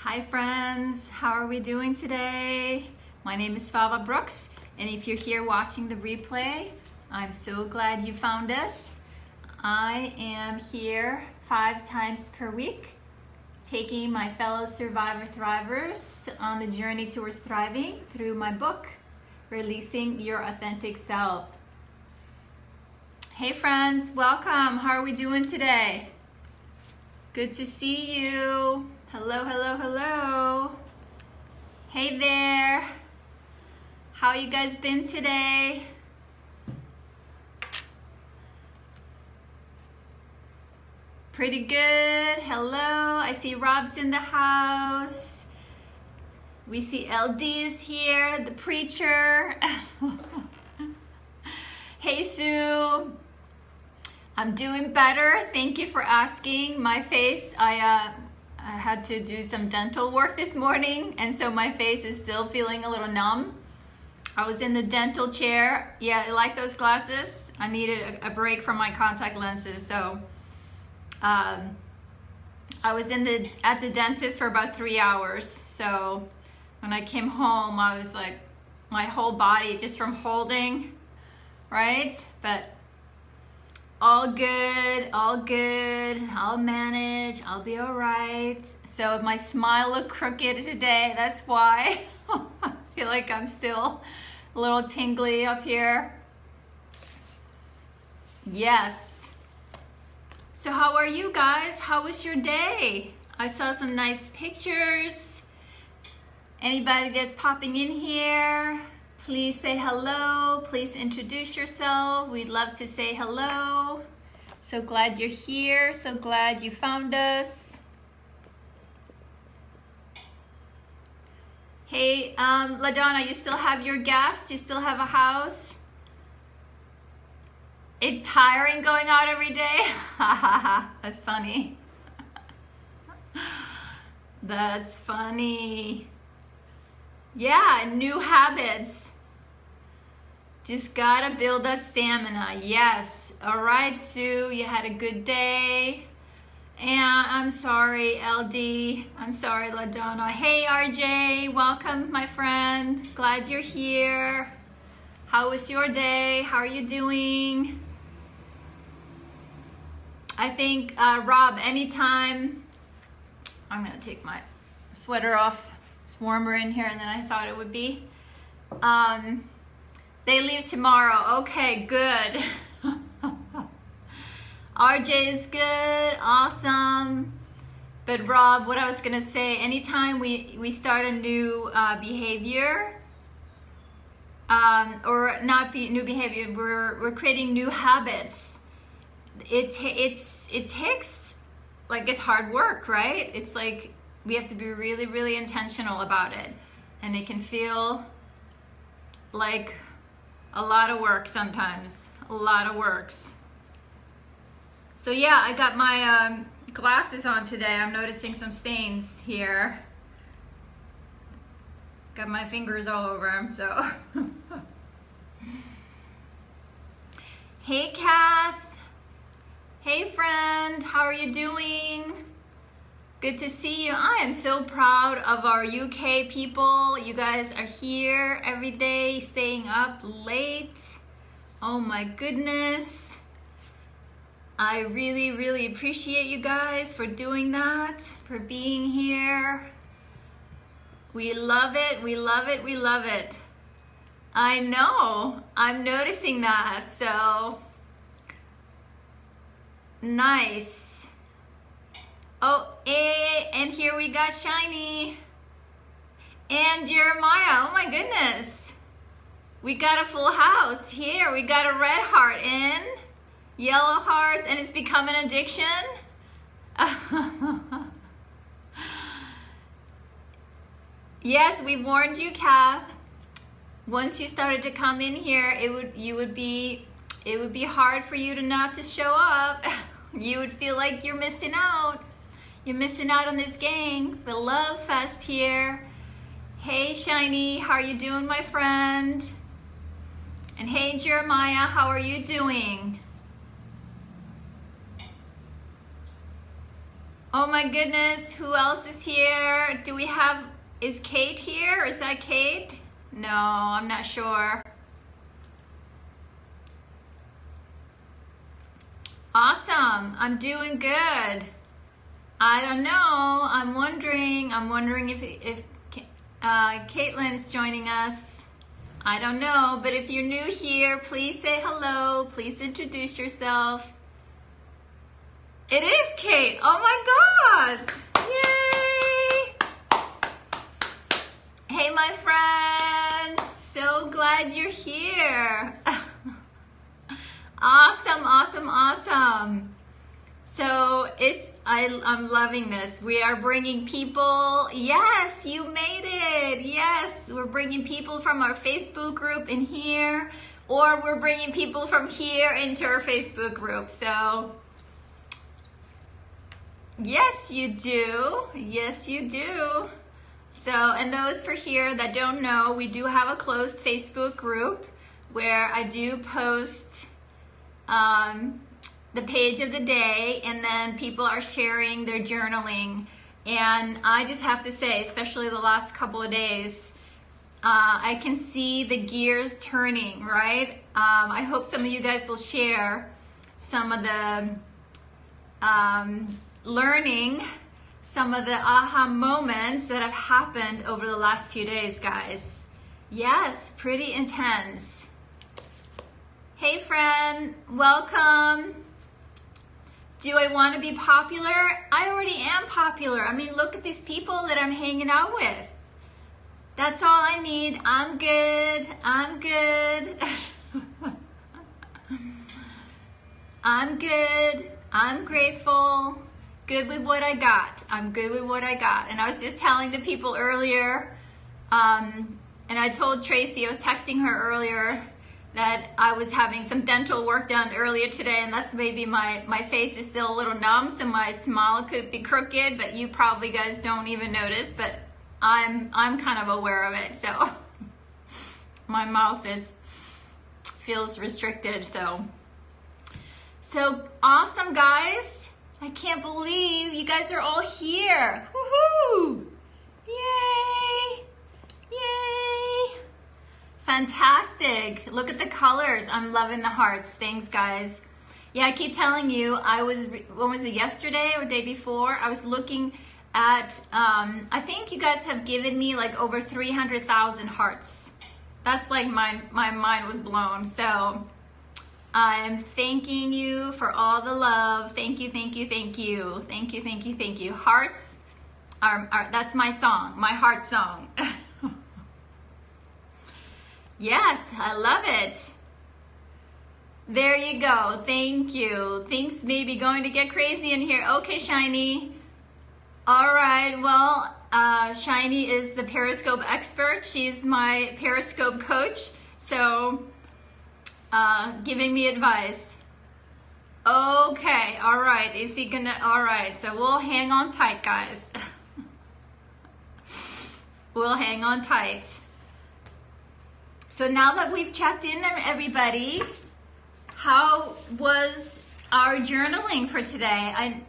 Hi friends, how are we doing today? My name is Svava Brooks, and if you're here watching the replay, I'm so glad you found us. I am here 5 times per week, taking my fellow survivor thrivers on the journey towards thriving through my book, Releasing Your Authentic Self. Hey friends, welcome. How are we doing today? Good to see you. Hello, hello, hello. Hey there. How you guys been today? Pretty good. Hello. I see Rob's in the house. We see LD is here, the preacher. Hey Sue. I'm doing better. Thank you for asking. My face, I had to do some dental work this morning, and so my face is still feeling a little numb. I was in the dental chair. Yeah, I like those glasses. I needed a break from my contact lenses, so I was at the dentist for about 3 hours. So when I came home, I was like, my whole body just from holding, right? But all good, all good. I'll manage, I'll be all right. So if my smile looked crooked today, that's why. I feel like I'm still a little tingly up here. Yes. So how are you guys? How was your day? I saw some nice pictures. Anybody that's popping in here, please say hello. Please introduce yourself. We'd love to say hello. So glad you're here. So glad you found us. Hey, LaDonna, you still have your guest? You still have a house? It's tiring going out every day? That's funny. That's funny. Yeah, new habits. Just gotta build that stamina. Yes. All right, Sue, you had a good day. And I'm sorry, LD. I'm sorry, LaDonna. Hey, RJ. Welcome, my friend. Glad you're here. How was your day? How are you doing? I think, Rob, anytime... I'm gonna take my sweater off. It's warmer in here than I thought it would be. They leave tomorrow. Okay, good. RJ is good, awesome. But Rob, what I was gonna say, anytime we start a new behavior, or not new behavior, we're creating new habits. It takes, like, it's hard work, right? It's like we have to be really, really intentional about it. And it can feel like a lot of work sometimes, a lot of works. So yeah, I got my glasses on today. I'm noticing some stains here. Got my fingers all over them, so. Hey Kath. Hey friend, how are you doing? Good to see you. I am so proud of our UK people. You guys are here every day, staying up late. Oh my goodness. I really, really appreciate you guys for doing that, for being here. We love it, we love it, we love it. I know, I'm noticing that, so nice. Oh, and here we got Shiny and Jeremiah. Oh my goodness. We got a full house here. We got a red heart in, yellow hearts, and it's become an addiction. Yes, we warned you, Kath. Once you started to come in here, it would be hard for you to not to show up. You would feel like you're missing out. You're missing out on this gang, the love fest here. Hey Shiny, how are you doing, my friend? And hey Jeremiah, how are you doing? Oh my goodness, who else is here? Do we have, is Kate here? Is that Kate? No, I'm not sure. Awesome, I'm doing good. I don't know, I'm wondering if Caitlin's joining us. I don't know, but if you're new here, please say hello, please introduce yourself. It is Kate, oh my gosh, yay! Hey my friends, so glad you're here. Awesome, awesome, awesome. So I'm loving this. We are bringing people, yes, you made it. Yes, we're bringing people from our Facebook group in here, or we're bringing people from here into our Facebook group. So yes, you do. Yes, you do. So, and those for here that don't know, we do have a closed Facebook group where I do post the page of the day, and then people are sharing their journaling. And I just have to say, especially the last couple of days, I can see the gears turning, right? I hope some of you guys will share some of the learning, some of the aha moments that have happened over the last few days, guys. Yes, pretty intense. Hey friend, welcome. Do I want to be popular? I already am popular. I mean, look at these people that I'm hanging out with. That's all I need. I'm good. I'm good. I'm good. I'm grateful. Good with what I got. I'm good with what I got. And I was just telling the people earlier, and I told Tracy, I was texting her earlier, that I was having some dental work done earlier today, and that's maybe my face is still a little numb, so my smile could be crooked, but you probably guys don't even notice, but I'm kind of aware of it. So my mouth feels restricted. So awesome, guys. I can't believe you guys are all here. Woohoo! Yay! Yay! Fantastic. Look at the colors. I'm loving the hearts. Thanks, guys. Yeah, I keep telling you, when was it, yesterday or day before? I was looking at, I think you guys have given me like over 300,000 hearts. That's like my mind was blown. So I'm thanking you for all the love. Thank you, thank you, thank you. Thank you, thank you, thank you. Hearts that's my song, my heart song. Yes, I love it. There you go. Thank you. Things may be going to get crazy in here. Okay, Shiny. All right. Well, Shiny is the Periscope expert. She's my Periscope coach. So, giving me advice. Okay. All right. Is he gonna? All right. So we'll hang on tight, guys. We'll hang on tight. So now that we've checked in on everybody, how was our journaling for today?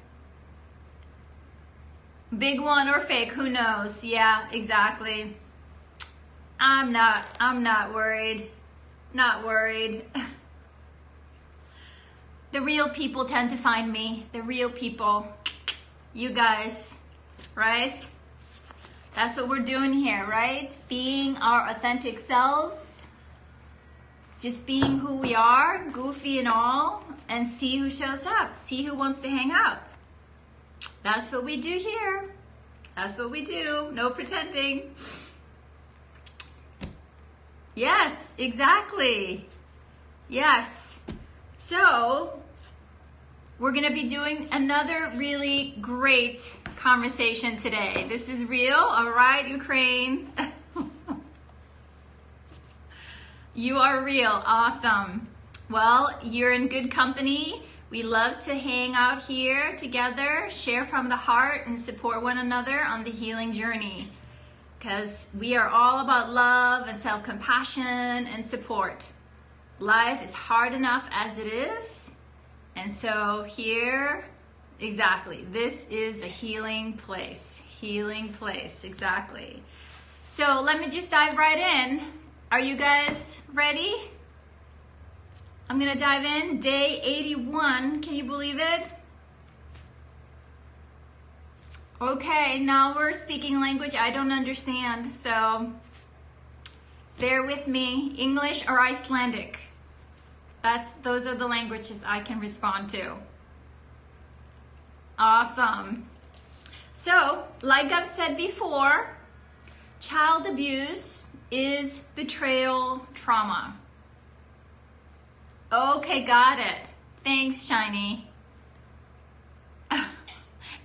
Big one or fake, who knows? Yeah, exactly. I'm not worried. Not worried. The real people tend to find me. The real people. You guys, right? That's what we're doing here, right? Being our authentic selves. Just being who we are, goofy and all, and see who shows up. See who wants to hang out. That's what we do here. That's what we do. No pretending. Yes, exactly. Yes. So, we're going to be doing another really great conversation today. This is real, all right, Ukraine? You are real, awesome. Well, you're in good company. We love to hang out here together, share from the heart, and support one another on the healing journey. Because we are all about love and self-compassion and support. Life is hard enough as it is. And so here exactly. This is a healing place. Healing place, exactly. So let me just dive right in. Are you guys ready? I'm gonna dive in. Day 81, can you believe it? Okay, now we're speaking language I don't understand, so bear with me. English or Icelandic. Those are the languages I can respond to. Awesome. So, like I've said before, child abuse is betrayal trauma. Okay, got it. Thanks, Shiny.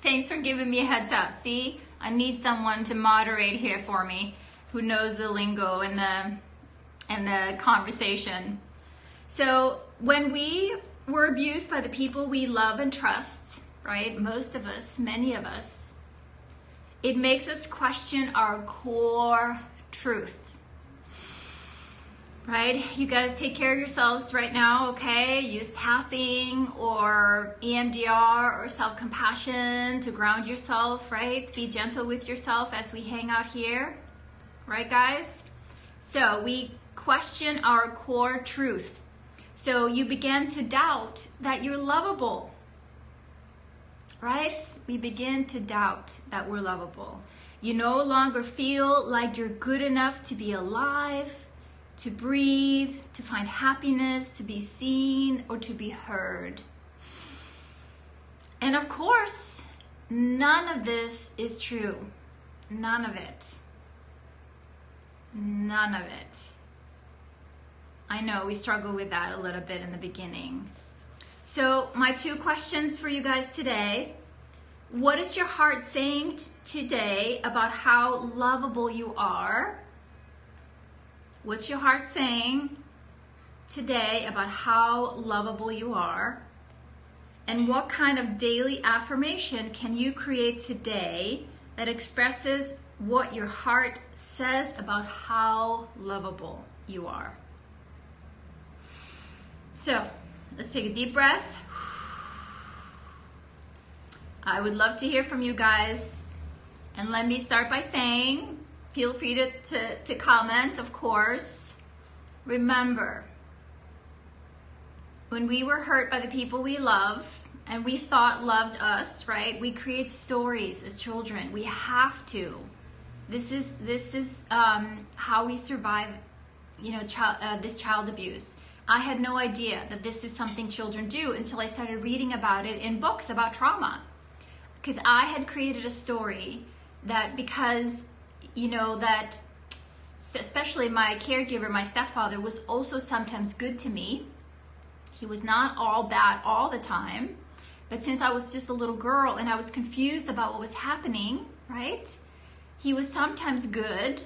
Thanks for giving me a heads up. See, I need someone to moderate here for me who knows the lingo and the conversation. So when we were abused by the people we love and trust, right? Most of us, many of us, it makes us question our core truth. Right? You guys take care of yourselves right now, okay? Use tapping or EMDR or self-compassion to ground yourself, right? Be gentle with yourself as we hang out here, right, guys? So we question our core truth. So you begin to doubt that you're lovable, right? We begin to doubt that we're lovable. You no longer feel like you're good enough to be alive, to breathe, to find happiness, to be seen, or to be heard. And of course, none of this is true. None of it. None of it. I know we struggle with that a little bit in the beginning. So my two questions for you guys today. What is your heart saying today about how lovable you are? What's your heart saying today about how lovable you are? And what kind of daily affirmation can you create today that expresses what your heart says about how lovable you are? So let's take a deep breath. I would love to hear from you guys. And let me start by saying, feel free to comment, of course. Remember, when we were hurt by the people we love and we thought loved us, right? We create stories as children. We have to. This is how we survive, this child abuse. I had no idea that this is something children do until I started reading about it in books about trauma. Because I had created a story that because that especially my caregiver, my stepfather, was also sometimes good to me. He was not all bad all the time. But since I was just a little girl and I was confused about what was happening, right? He was sometimes good,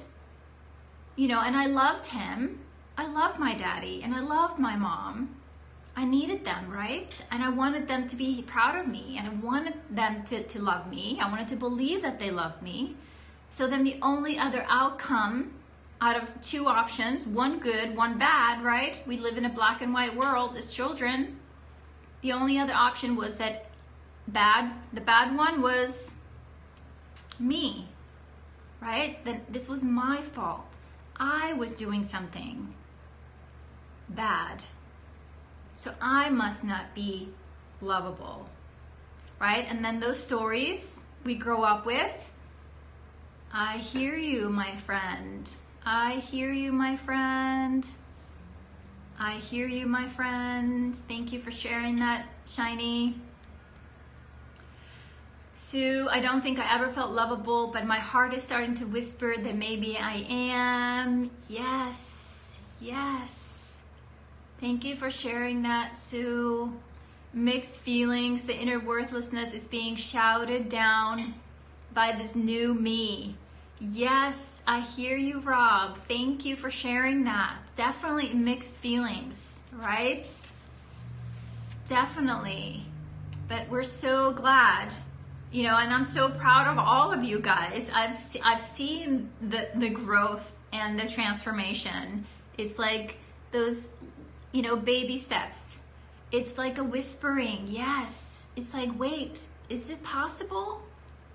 and I loved him. I loved my daddy and I loved my mom. I needed them, right? And I wanted them to be proud of me and I wanted them to love me. I wanted to believe that they loved me. So then the only other outcome out of two options, one good, one bad, right? We live in a black and white world as children. The only other option was that the bad one was me, right? Then this was my fault. I was doing something bad. So I must not be lovable, right? And then those stories we grow up with, I hear you, my friend. I hear you, my friend. I hear you, my friend. Thank you for sharing that, Shiny. Sue, I don't think I ever felt lovable, but my heart is starting to whisper that maybe I am. Yes, yes. Thank you for sharing that, Sue. Mixed feelings, the inner worthlessness is being shouted down by this new me. Yes, I hear you, Rob. Thank you for sharing that. Definitely mixed feelings, right? Definitely. But we're so glad, and I'm so proud of all of you guys. I've seen the growth and the transformation. It's like those, baby steps. It's like a whispering. Yes. It's like, wait, Is it possible?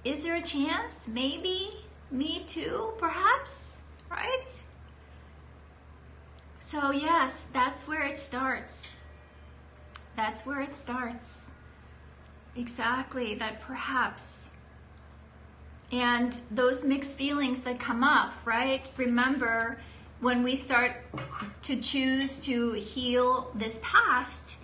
Is there a chance? Maybe. Me too, perhaps, right? So yes, that's where it starts. That's where it starts. Exactly, that perhaps. And those mixed feelings that come up, right? Remember, when we start to choose to heal this past,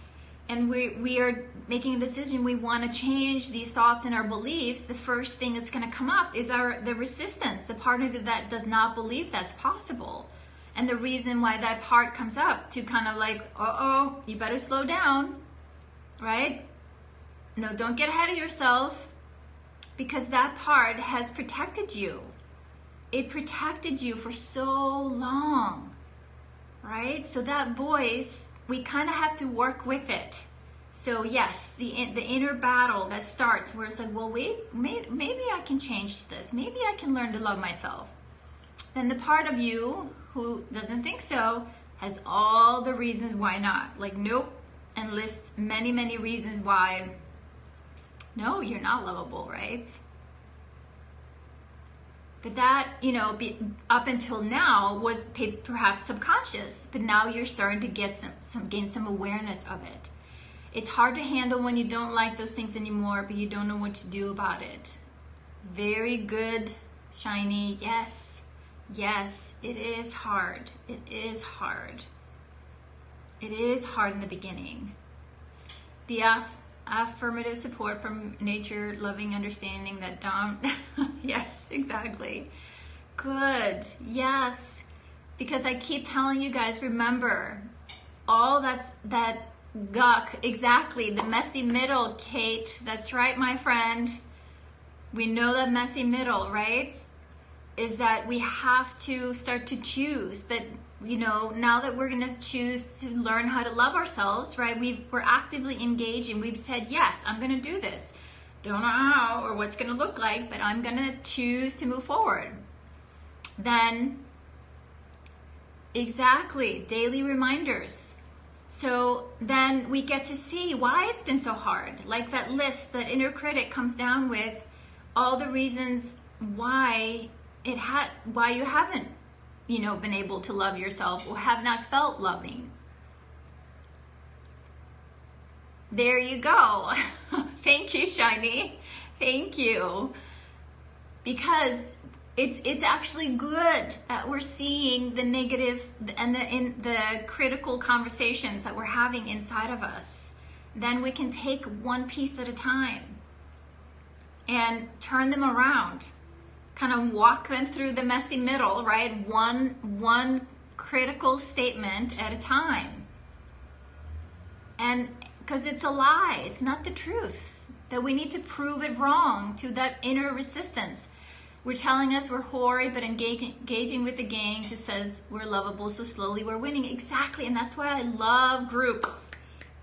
and we are making a decision, we want to change these thoughts and our beliefs, the first thing that's going to come up is the resistance, the part of it that does not believe that's possible. And the reason why that part comes up to kind of like, uh-oh, you better slow down, right? No, don't get ahead of yourself, because that part has protected you. It protected you for so long, right? So that voice, we kind of have to work with it. So yes, the inner battle that starts where it's like, well, wait, maybe I can change this. Maybe I can learn to love myself. Then the part of you who doesn't think so has all the reasons why not. Like, nope, and list many, many reasons why, no, you're not lovable, right? But that, you know, up until now was perhaps subconscious, but now you're starting to get gain some awareness of it. It's hard to handle when you don't like those things anymore, but you don't know what to do about it. Very good, Shiny. Yes, yes, it is hard. It is hard. It is hard in the beginning. The affirmative support from nature, loving understanding that down. Yes, exactly. Good. Yes. Because I keep telling you guys, remember, all that guck, exactly, the messy middle, Kate. That's right, my friend. We know that messy middle, right? Is that we have to start to choose. But you know, now that we're going to choose to learn how to love ourselves, right? We're actively engaging. We've said, yes, I'm going to do this. Don't know how or what's going to look like, but I'm going to choose to move forward. Then, exactly, daily reminders. So then we get to see why it's been so hard. Like that list that inner critic comes down with all the reasons why you haven't, you know, been able to love yourself or have not felt loving. There you go. Thank you, Shiny. Thank you. Because it's actually good that we're seeing the negative and the critical conversations that we're having inside of us. Then we can take one piece at a time and turn them around. Kind of walk them through the messy middle, right? One critical statement at a time. And because it's a lie, it's not the truth. That we need to prove it wrong to that inner resistance. We're telling us we're hoary, but engaging with the gang just says we're lovable, so slowly we're winning. Exactly, and that's why I love groups.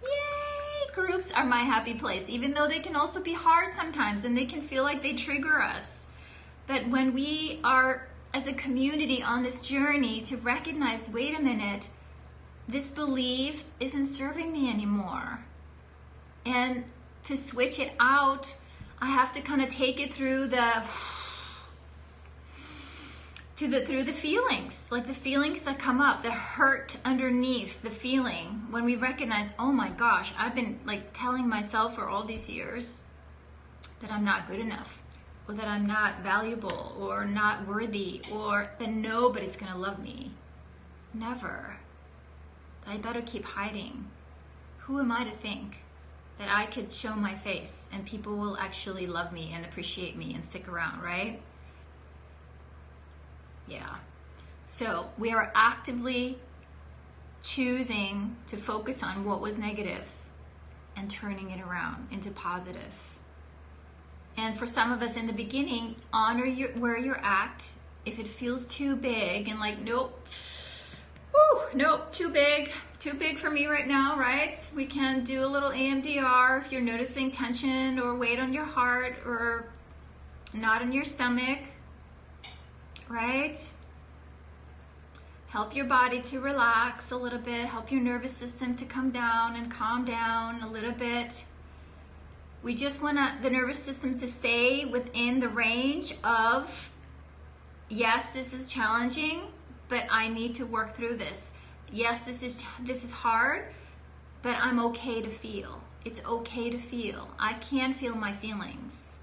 Yay! Groups are my happy place, even though they can also be hard sometimes, and they can feel like they trigger us. But when we are, as a community, on this journey to recognize, wait a minute, this belief isn't serving me anymore. And to switch it out, I have to kind of take it through through the feelings, like the feelings that come up, the hurt underneath the feeling. When we recognize, oh my gosh, I've been like telling myself for all these years that I'm not good enough, or that I'm not valuable, or not worthy, or that nobody's gonna love me. Never. I better keep hiding. Who am I to think that I could show my face and people will actually love me and appreciate me and stick around, right? Yeah. So we are actively choosing to focus on what was negative and turning it around into positive. And for some of us in the beginning, honor where you're at. If it feels too big and like, nope, whew, nope, too big for me right now, right? We can do a little EMDR if you're noticing tension or weight on your heart or knot in your stomach, right? Help your body to relax a little bit, help your nervous system to come down and calm down a little bit. We just want the nervous system to stay within the range of, yes, this is challenging, but I need to work through this. Yes, this is hard, but I'm okay to feel. It's okay to feel. I can feel my feelings,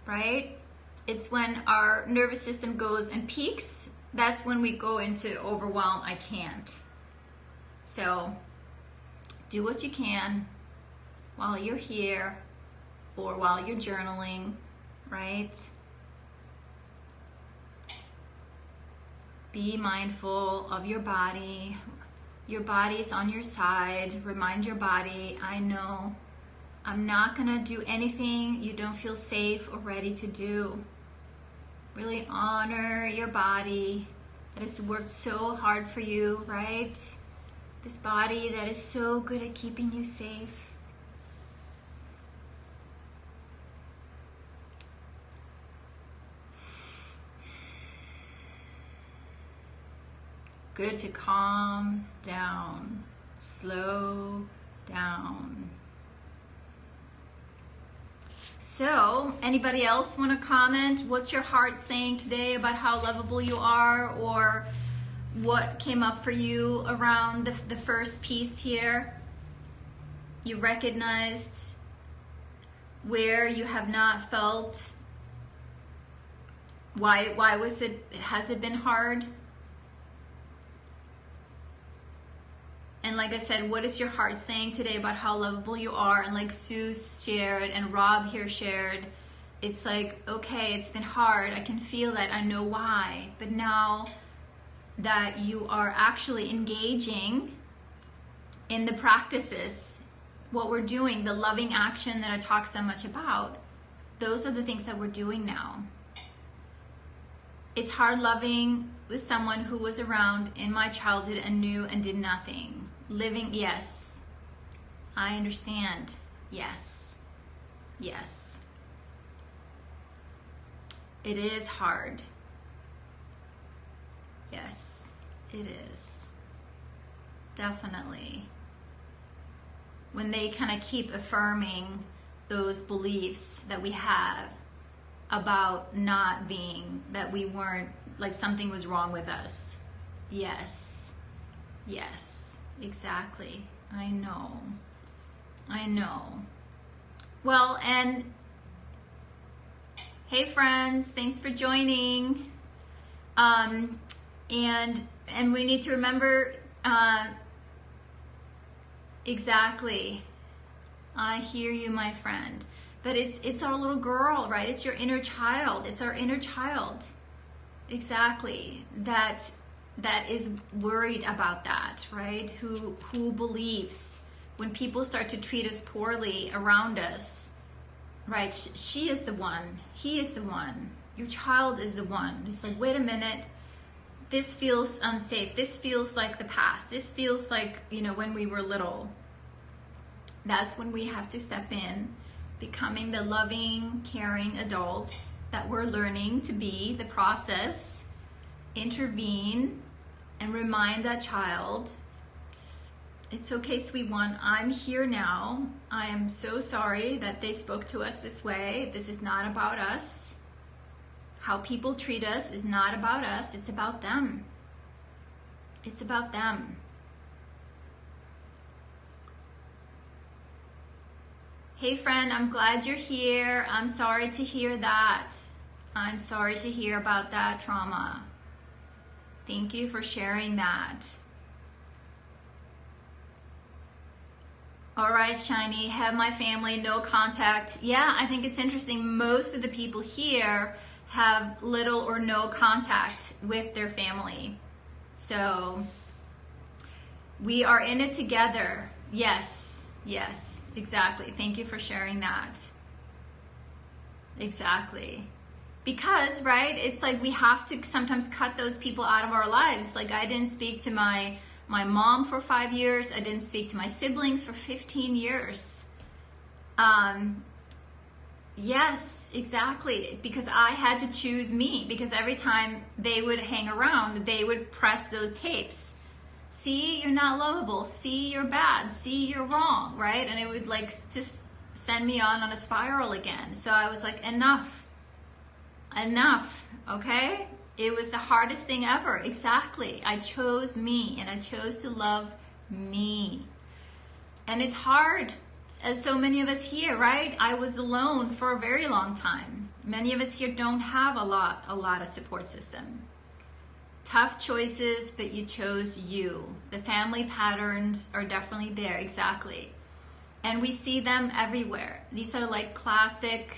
right? It's when our nervous system goes and peaks, that's when we go into overwhelm. I can't. So do what you can while you're here or while you're journaling, right? Be mindful of your body. Your body is on your side. Remind your body, I know I'm not gonna do anything you don't feel safe or ready to do. Really honor your body that has worked so hard for you, right? This body that is so good at keeping you safe. Good to calm down, slow down. So, anybody else want to comment? What's your heart saying today about how lovable you are, or what came up for you around the first piece here? You recognized where you have not felt. Why has it been hard? And like I said, what is your heart saying today about how lovable you are? And like Sue shared and Rob here shared, it's like, okay, it's been hard. I can feel that. I know why. But now that you are actually engaging in the practices, what we're doing, the loving action that I talk so much about, those are the things that we're doing now. It's hard loving with someone who was around in my childhood and knew and did nothing. Living, yes. I understand. Yes. Yes. It is hard. Yes, it is. Definitely. When they kind of keep affirming those beliefs that we have about not being, that we weren't, like something was wrong with us. Yes. Yes. Exactly. I know. I know. Well, and hey friends, thanks for joining. And we need to remember, exactly. I hear you, my friend. But it's our little girl, right? It's your inner child. It's our inner child. Exactly. That is worried about that, right? Who believes when people start to treat us poorly around us, right? She is the one, he is the one, your child is the one. It's like, wait a minute, this feels unsafe. This feels like the past. This feels like, when we were little. That's when we have to step in, becoming the loving, caring adults that we're learning to be, the process. Intervene and remind that child, it's okay, sweet one, I'm here now. I am so sorry that they spoke to us this way. This is not about us. How people treat us is not about us. It's about them. It's about them. Hey friend, I'm glad you're here. I'm sorry to hear that. I'm sorry to hear about that trauma. Thank you for sharing that. All right, Shiny, have my family, no contact. Yeah, I think it's interesting. Most of the people here have little or no contact with their family. So we are in it together. Yes, yes, exactly. Thank you for sharing that. Exactly. Because, right, it's like we have to sometimes cut those people out of our lives. Like I didn't speak to my mom for 5 years. I didn't speak to my siblings for 15 years. Yes, exactly. Because I had to choose me. Because every time they would hang around, they would press those tapes. See, you're not lovable. See, you're bad. See, you're wrong, right? And it would like just send me on a spiral again. So I was like, enough, okay? It was the hardest thing ever. Exactly. I chose me, and I chose to love me. And it's hard, as so many of us here, right? I was alone for a very long time. Many of us here don't have a lot of support system. Tough choices, but you chose you. The family patterns are definitely there, exactly. And we see them everywhere. These are like classic,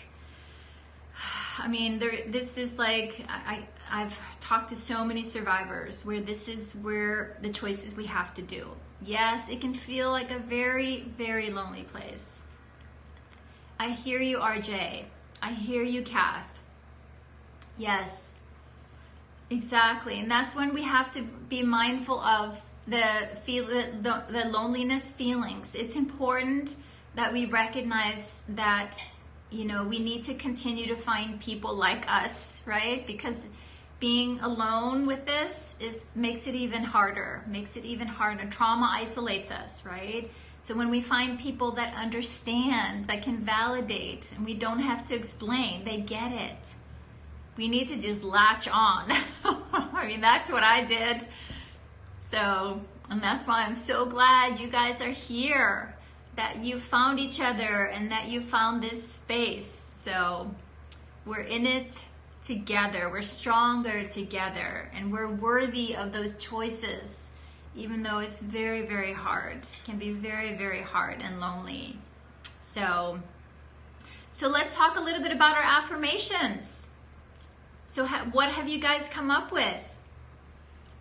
I mean, this is like, I've talked to so many survivors where this is where the choices we have to do. Yes, it can feel like a very, very lonely place. I hear you, RJ. I hear you, Kath. Yes, exactly. And that's when we have to be mindful of the loneliness feelings. It's important that we recognize that, you know, we need to continue to find people like us, right? Because being alone with this makes it even harder. Trauma isolates us, right? So when we find people that understand, that can validate, and we don't have to explain, they get it. We need to just latch on. I mean, that's what I did. So, and that's why I'm so glad you guys are here, that you found each other and that you found this space. So we're in it together. We're stronger together, and we're worthy of those choices, even though it's very, very hard. It can be very, very hard and lonely. So let's talk a little bit about our affirmations. So what have you guys come up with?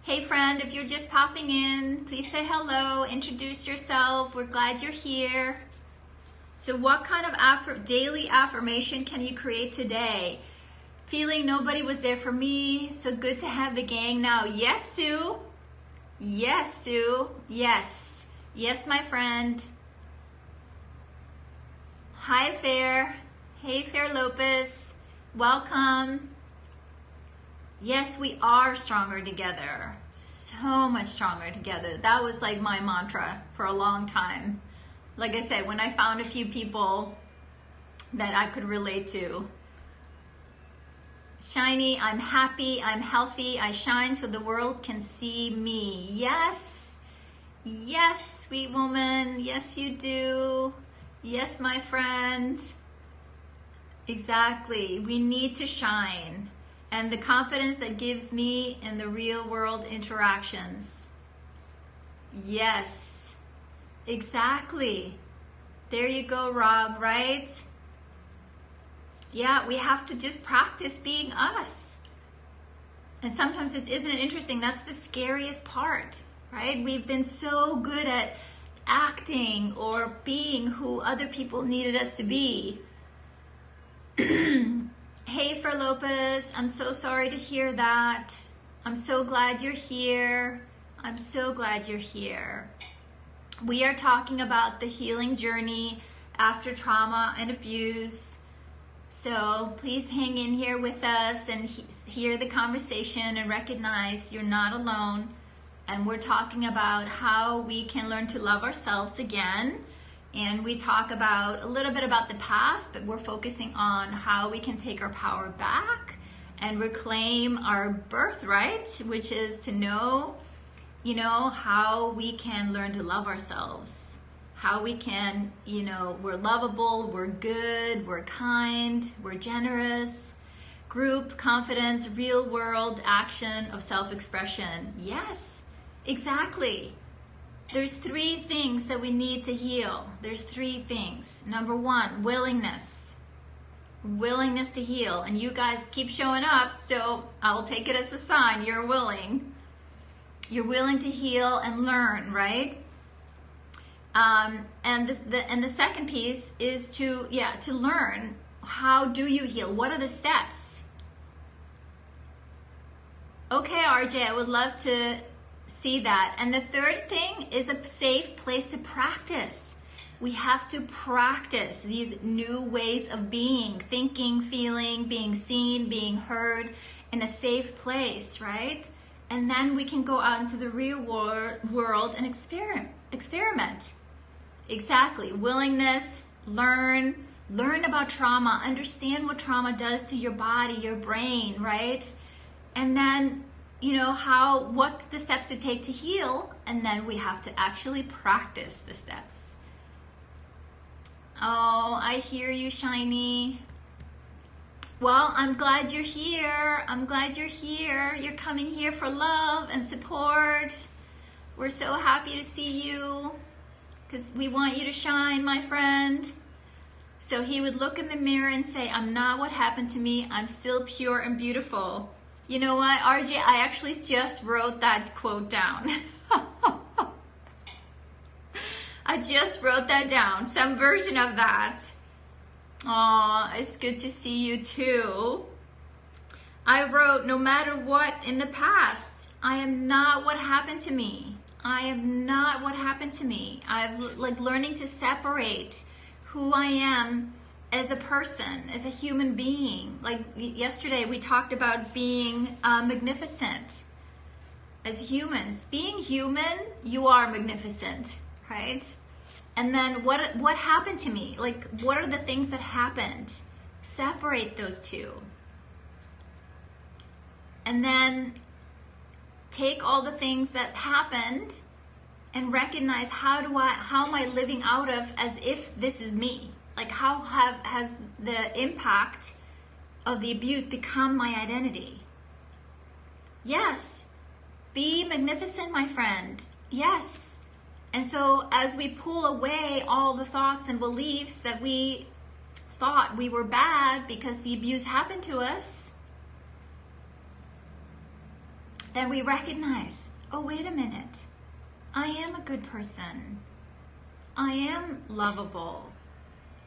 Hey friend, if you're just popping in, please say hello, introduce yourself. We're glad you're here. So what kind of daily affirmation can you create today? Feeling nobody was there for me, so good to have the gang now. Yes, Sue. Yes, Sue. Yes. Yes, my friend. Hi, Fair. Hey, Fair Lopez. Welcome. Yes, we are stronger together. So much stronger together. That was like my mantra for a long time. Like I said, when I found a few people that I could relate to. Shiny, I'm happy, I'm healthy, I shine so the world can see me. Yes. Yes, sweet woman. Yes, you do. Yes, my friend. Exactly. We need to shine. And the confidence that gives me in the real world interactions. Yes, exactly. There you go, Rob, right? Yeah, we have to just practice being us. And sometimes isn't it interesting? That's the scariest part, right? We've been so good at acting or being who other people needed us to be. Hey, Fer Lopez, I'm so sorry to hear that. I'm so glad you're here. I'm so glad you're here. We are talking about the healing journey after trauma and abuse. So please hang in here with us and hear the conversation and recognize you're not alone. And we're talking about how we can learn to love ourselves again. And we talk about a little bit about the past, but we're focusing on how we can take our power back and reclaim our birthright, which is to know, you know, how we can learn to love ourselves. How we can, you know, we're lovable, we're good, we're kind, we're generous. Group, confidence, real world action of self-expression. Yes, exactly. There's 3 things that we need to heal. There's 3 things. Number 1, willingness. Willingness to heal. And you guys keep showing up, so I'll take it as a sign you're willing. You're willing to heal and learn, right? And the second piece is to learn, how do you heal? What are the steps? Okay, RJ, I would love to see that. And the third thing is a safe place to practice. We have to practice these new ways of being, thinking, feeling, being seen, being heard in a safe place, right? And then we can go out into the real world and experiment. Exactly. Willingness, learn about trauma, understand what trauma does to your body, your brain, right? And then, you know, what the steps to take to heal, and then we have to actually practice the steps. Oh, I hear you, Shiny. Well, I'm glad you're here. I'm glad you're here. You're coming here for love and support. We're so happy to see you because we want you to shine, my friend. So he would look in the mirror and say, I'm not what happened to me. I'm still pure and beautiful. You know what, RJ? I actually just wrote that quote down. I just wrote that down, some version of that. Aw, it's good to see you too. I wrote, no matter what in the past, I am not what happened to me. I am not what happened to me. I've like learning to separate who I am as a person, as a human being. Like yesterday we talked about being magnificent as humans. Being human, you are magnificent, right? And then what happened to me? Like, what are the things that happened? Separate those two. And then take all the things that happened and recognize how am I living out of as if this is me? Like has the impact of the abuse become my identity? Yes. Be magnificent, my friend. Yes. And so as we pull away all the thoughts and beliefs that we thought we were bad because the abuse happened to us, then we recognize, oh, wait a minute. I am a good person. I am lovable.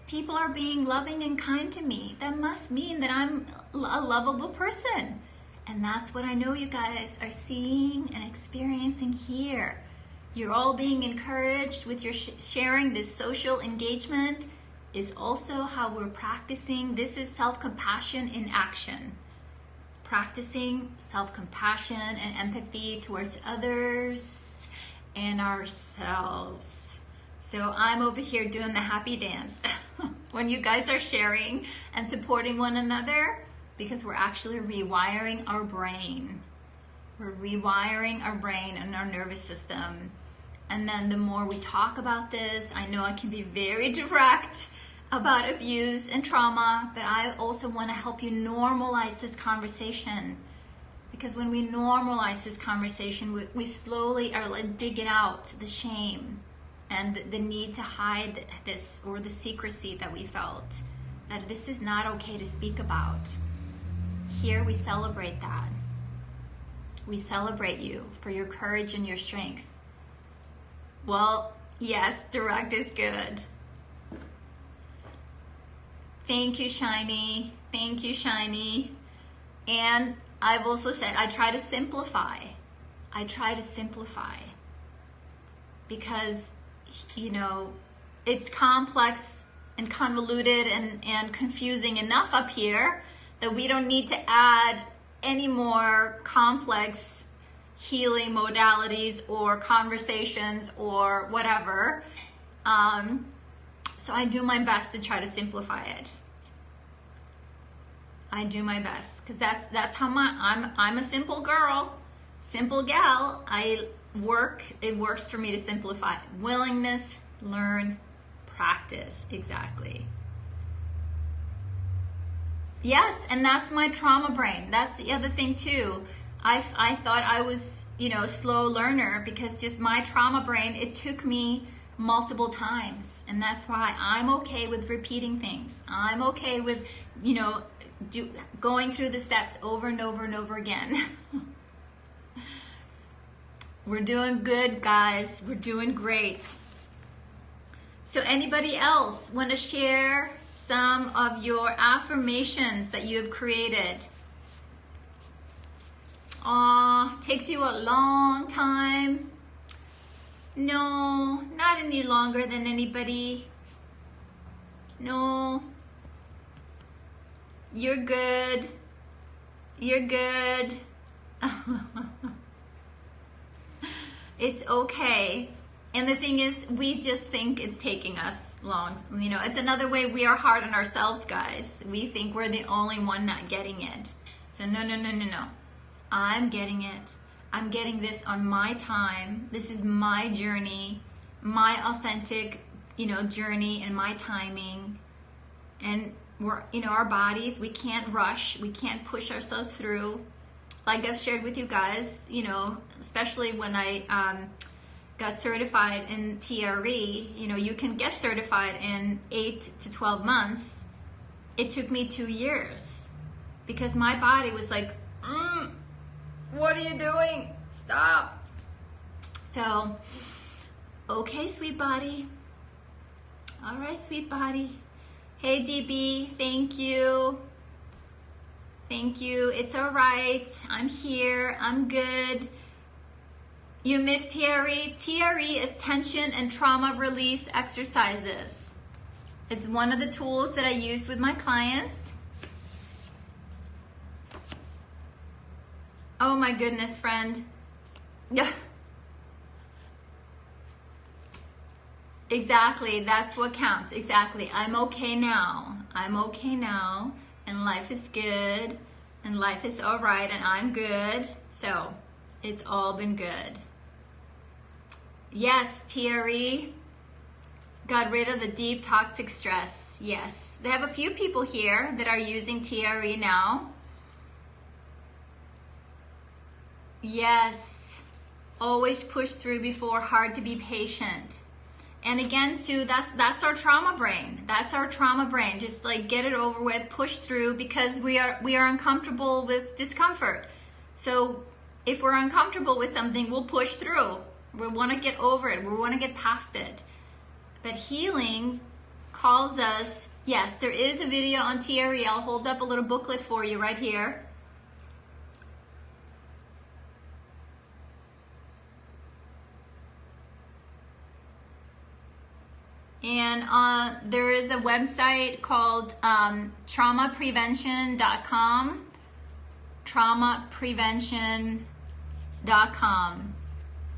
People are being loving and kind to me. That must mean that I'm a lovable person. And that's what I know you guys are seeing and experiencing here. You're all being encouraged with your sharing. This social engagement is also how we're practicing. This is self-compassion in action. Practicing self-compassion and empathy towards others and ourselves. So I'm over here doing the happy dance when you guys are sharing and supporting one another, because we're actually rewiring our brain. We're rewiring our brain and our nervous system. And then the more we talk about this, I know I can be very direct about abuse and trauma, but I also want to help you normalize this conversation. Because when we normalize this conversation, we slowly are like digging out the shame and the need to hide this, or the secrecy that we felt, that this is not okay to speak about. Here we celebrate that. We celebrate you for your courage and your strength. Well, yes, direct is good. Thank you, Shiny. Thank you, Shiny. And I've also said, I try to simplify. I try to simplify. Because, you know, it's complex and convoluted and confusing enough up here that we don't need to add any more complex healing modalities or conversations or whatever. So I do my best to try to simplify it. I do my best because that's how I'm a simple girl, simple gal. It works for me to simplify. Willingness, learn, practice. Exactly. Yes, and that's my trauma brain. That's the other thing too. I thought I was, you know, a slow learner because just my trauma brain, it took me multiple times. And that's why I'm okay with repeating things. I'm okay with, you know, going through the steps over and over and over again. We're doing good, guys. We're doing great. So anybody else want to share some of your affirmations that you have created? Aw, takes you a long time. No, not any longer than anybody. No. You're good. You're good. It's okay. And the thing is, we just think it's taking us long. You know, it's another way we are hard on ourselves, guys. We think we're the only one not getting it. So no, no, no, no, no. I'm getting it. I'm getting this on my time. This is my journey, my authentic, you know, journey and my timing. And we're, you know, our bodies, we can't rush. We can't push ourselves through. Like I've shared with you guys, you know, especially when I got certified in TRE, you know, you can get certified in 8 to 12 months. It took me 2 years because my body was like, what are you doing? Stop. So, okay, sweet body. All right, sweet body. Hey, DB, thank you. Thank you. It's all right. I'm here. I'm good. You missed TRE. TRE is tension and trauma release exercises. It's one of the tools that I use with my clients. Oh my goodness, friend. Yeah. Exactly. That's what counts. Exactly. I'm okay now. I'm okay now. And life is good. And life is all right. And I'm good. So it's all been good. Yes, TRE got rid of the deep toxic stress. Yes. They have a few people here that are using TRE now. Yes. Always push through before, hard to be patient. And again, Sue, that's our trauma brain. That's our trauma brain. Just like get it over with, push through, because we are uncomfortable with discomfort. So if we're uncomfortable with something, we'll push through. We want to get over it. We want to get past it. But healing calls us, yes, there is a video on TRE. I'll hold up a little booklet for you right here. And there is a website called traumaprevention.com. Traumaprevention.com.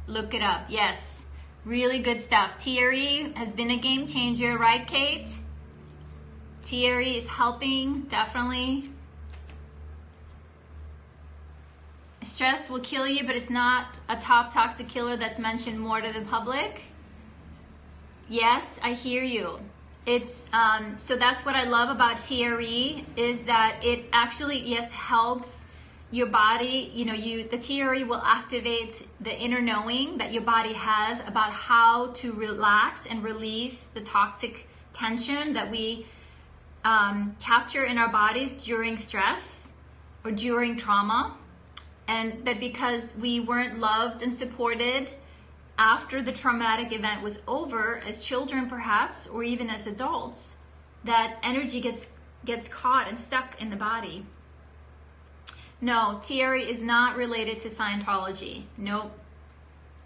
Look it up. Yes, really good stuff. TRE has been a game changer, right, Kate? TRE is helping, definitely. Stress will kill you, but it's not a top toxic killer that's mentioned more to the public. Yes, I hear you. It's so that's what I love about TRE is that it actually, yes, helps your body. You know, the TRE will activate the inner knowing that your body has about how to relax and release the toxic tension that we capture in our bodies during stress or during trauma. And that because we weren't loved and supported after the traumatic event was over, as children perhaps, or even as adults, that energy gets caught and stuck in the body. No, TRE is not related to Scientology. Nope.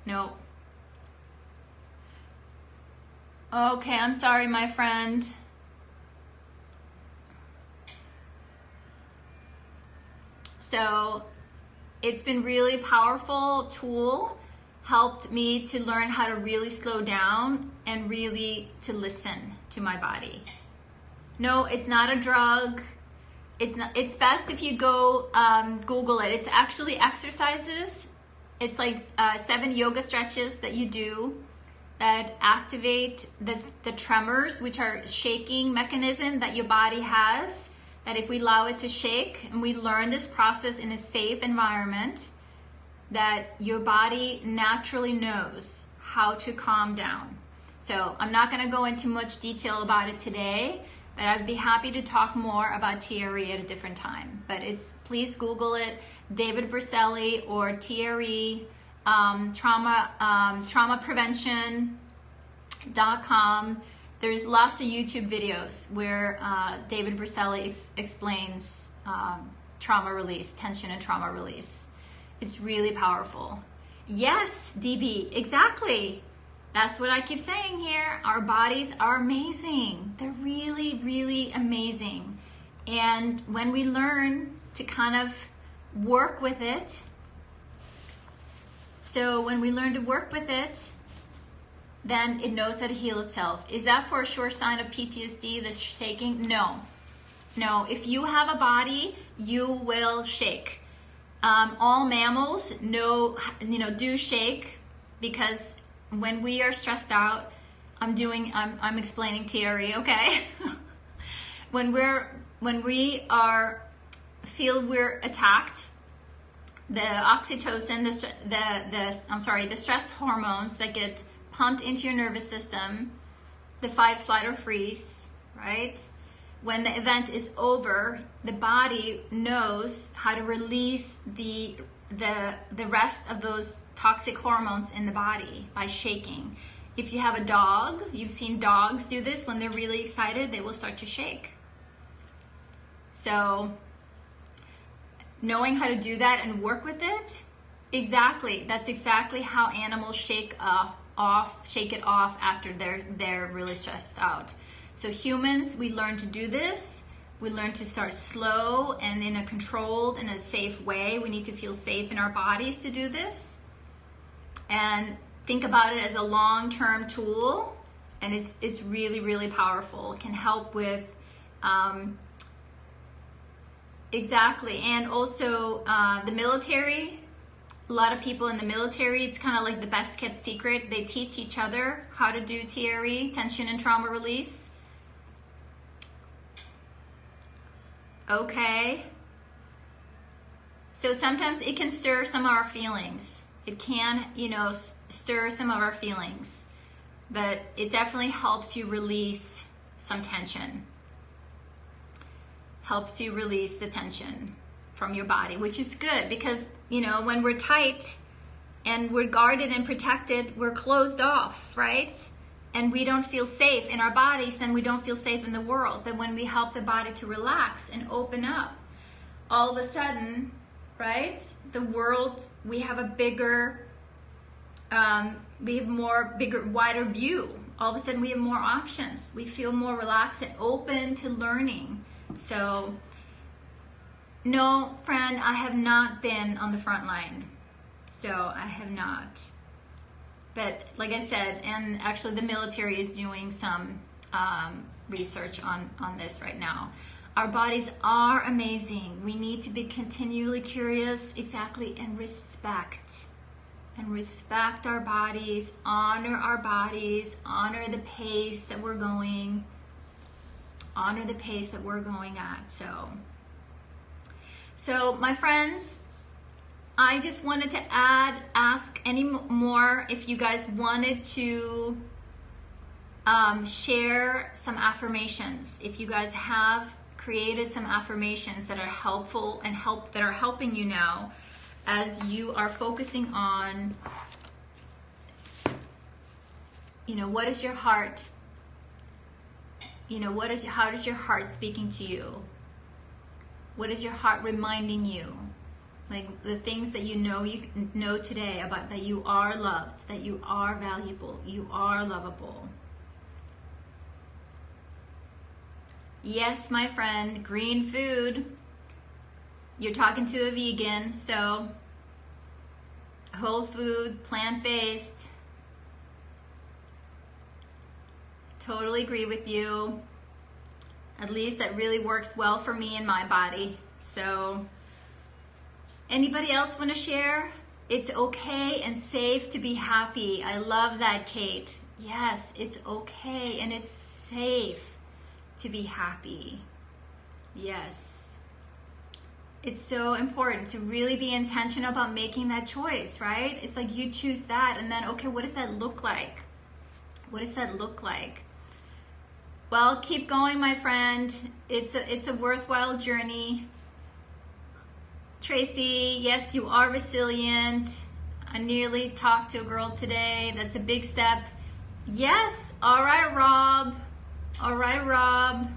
Nope. Okay, I'm sorry, my friend. So it's been really powerful tool, helped me to learn how to really slow down and really to listen to my body. No, it's not a drug. It's best if you go Google it. It's actually exercises. It's like 7 yoga stretches that you do that activate the tremors, which are shaking mechanism that your body has, that if we allow it to shake and we learn this process in a safe environment, that your body naturally knows how to calm down. So I'm not going to go into much detail about it today, but I'd be happy to talk more about TRE at a different time. But please Google it, David Berceli or TRE, traumaprevention.com. There's lots of YouTube videos where David Berceli explains trauma release, tension and trauma release. It's really powerful. Yes, DB, exactly. That's what I keep saying here. Our bodies are amazing. They're really, really amazing. And when we learn to kind of work with it, so when we learn to work with it, then it knows how to heal itself. Is that for a sure sign of PTSD, this shaking? No. No, if you have a body, you will shake. All mammals do shake, because when we are stressed out, I'm explaining TRE, okay? when we feel we're attacked, the oxytocin, the stress hormones that get pumped into your nervous system, the fight, flight, or freeze, right? When the event is over, the body knows how to release the rest of those toxic hormones in the body by shaking. If you have a dog, you've seen dogs do this. When they're really excited, they will start to shake. So knowing how to do that and work with it, that's exactly how animals shake it off after they're really stressed out. So humans, we learn to do this. We learn to start slow and in a controlled and a safe way. We need to feel safe in our bodies to do this. And think about it as a long-term tool, and it's really, really powerful. It can help with, exactly. And also the military, a lot of people in the military, it's kind of like the best kept secret. They teach each other how to do TRE, tension and trauma release. Okay. So sometimes it can stir some of our feelings. It can, stir some of our feelings, but it definitely helps you release some tension. Helps you release the tension from your body, which is good, because, when we're tight and we're guarded and protected, we're closed off, right? And we don't feel safe in our bodies, and we don't feel safe in the world. But when we help the body to relax and open up, all of a sudden, right, the world, we have a bigger, wider view. All of a sudden we have more options. We feel more relaxed and open to learning. So, no, friend, I have not been on the front line. So I have not. But like I said, and actually the military is doing some research on this right now. Our bodies are amazing. We need to be continually curious, exactly, and respect. And respect our bodies, honor the pace that we're going, at. So my friends, I just wanted to ask any more if you guys wanted to share some affirmations. If you guys have created some affirmations that are helpful and that are helping you now as you are focusing on, what is your heart? How does your heart speaking to you? What is your heart reminding you? Like the things that you know today about that you are loved, that you are valuable, you are lovable. Yes, my friend, green food. You're talking to a vegan, so whole food, plant-based. Totally agree with you. At least that really works well for me and my body. So anybody else want to share? It's okay and safe to be happy. I love that, Kate. Yes, it's okay and it's safe to be happy. Yes. It's so important to really be intentional about making that choice, right? It's like you choose that, and then, okay, what does that look like? What does that look like? Well, keep going, my friend. It's a worthwhile journey. Tracy, yes, you are resilient. I nearly talked to a girl today. That's a big step. Yes. All right, Rob. All right, Rob.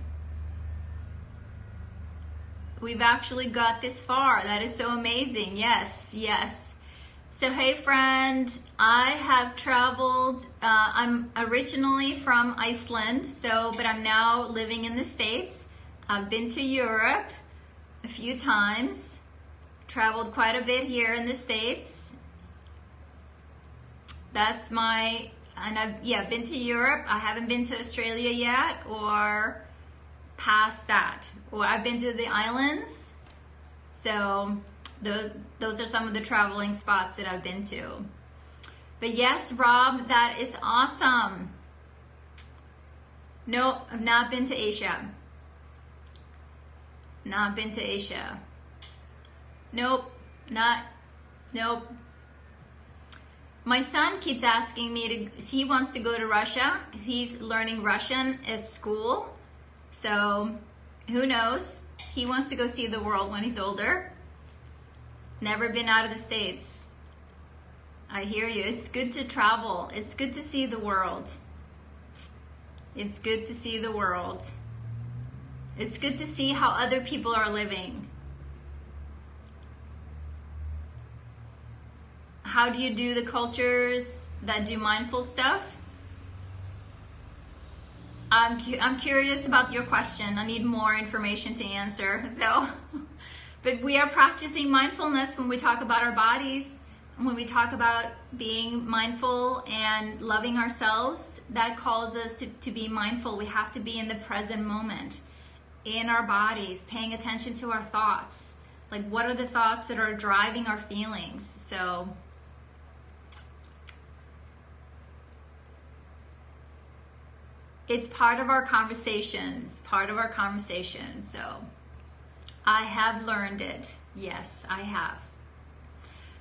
We've actually got this far. That is so amazing. Yes, yes. So, hey, friend, I have traveled. I'm originally from Iceland, but I'm now living in the States. I've been to Europe a few times. Traveled quite a bit here in the States. That's my and I've been to Europe. I haven't been to Australia yet, or past that. Or I've been to the islands. So those are some of the traveling spots that I've been to. But yes, Rob, that is awesome. No, I've not been to Asia. Not been to Asia. Nope, nope. My son keeps asking me he wants to go to Russia. He's learning Russian at school. So who knows? He wants to go see the world when he's older. Never been out of the States. I hear you. It's good to travel. It's good to see the world. It's good to see the world. It's good to see how other people are living. How do you do the cultures that do mindful stuff? I'm curious about your question. I need more information to answer. So, but we are practicing mindfulness when we talk about our bodies, when we talk about being mindful and loving ourselves. That calls us to be mindful. We have to be in the present moment, in our bodies, paying attention to our thoughts. Like, what are the thoughts that are driving our feelings? So, it's part of our conversation. It's part of our conversation. So I have learned it. Yes, I have.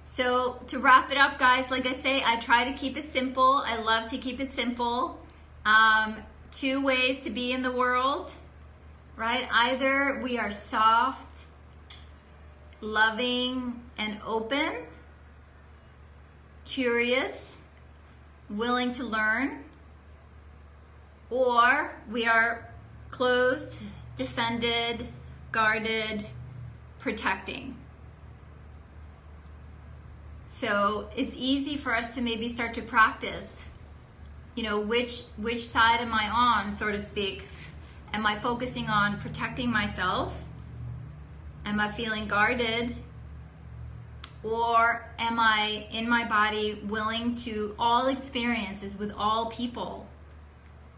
So to wrap it up, guys, like I say, I try to keep it simple. I love to keep it simple. 2 ways to be in the world, right? Either we are soft, loving, and open, curious, willing to learn, or we are closed, defended, guarded, protecting. So it's easy for us to maybe start to practice, you know, which side am I on, so to speak? Am I focusing on protecting myself? Am I feeling guarded? Or am I in my body willing to, all experiences with all people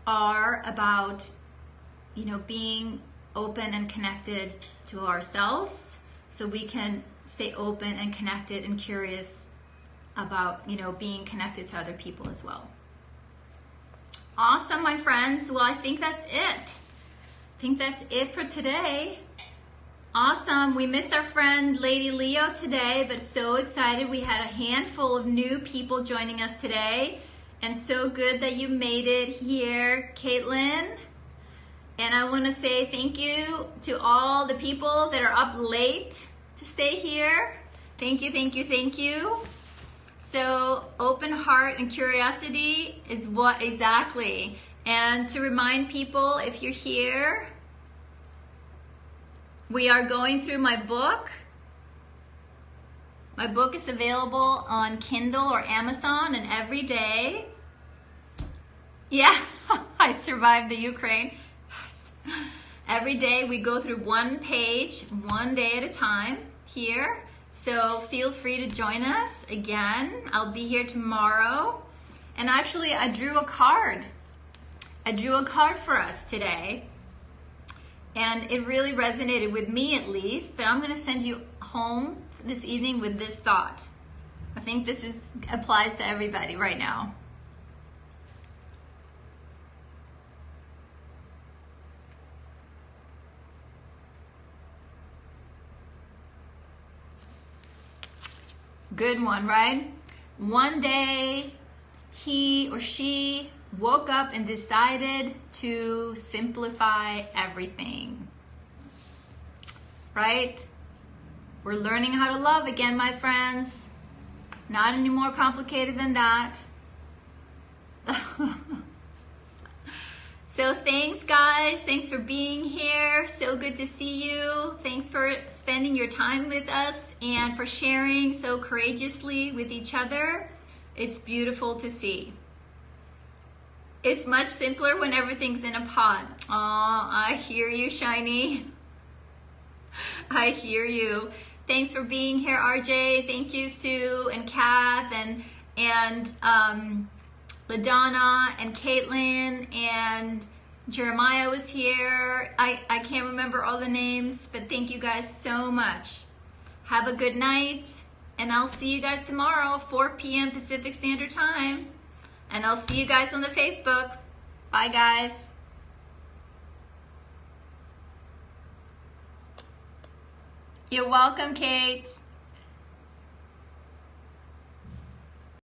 are about, you know, being open and connected to ourselves, so we can stay open and connected and curious about, you know, being connected to other people as well. Awesome, my friends. Well, I think that's it. I think that's it for today. Awesome. We missed our friend Lady Leo today, but so excited. We had a handful of new people joining us today. And so good that you made it here, Caitlin. And I want to say thank you to all the people that are up late to stay here. Thank you, thank you, thank you. So open heart and curiosity is what exactly. And to remind people, if you're here, we are going through my book. My book is available on Kindle or Amazon, and every day, yeah, I survived the Ukraine. Yes. Every day we go through one page, one day at a time here. So feel free to join us again. I'll be here tomorrow. And actually, I drew a card. I drew a card for us today. And it really resonated with me, at least. But I'm going to send you home this evening with this thought. I think this applies to everybody right now. Good one, right? One day, he or she woke up and decided to simplify everything, right? We're learning how to love again, my friends. Not any more complicated than that. So thanks, guys. Thanks for being here. So good to see you. Thanks for spending your time with us and for sharing so courageously with each other. It's beautiful to see. It's much simpler when everything's in a pot. Aw, I hear you, Shiny. I hear you. Thanks for being here, RJ. Thank you, Sue and Kath and LaDonna and Caitlin and Jeremiah was here. I can't remember all the names, but thank you guys so much. Have a good night, and I'll see you guys tomorrow, 4 p.m. Pacific Standard Time. And I'll see you guys on the Facebook. Bye, guys. You're welcome, Kate.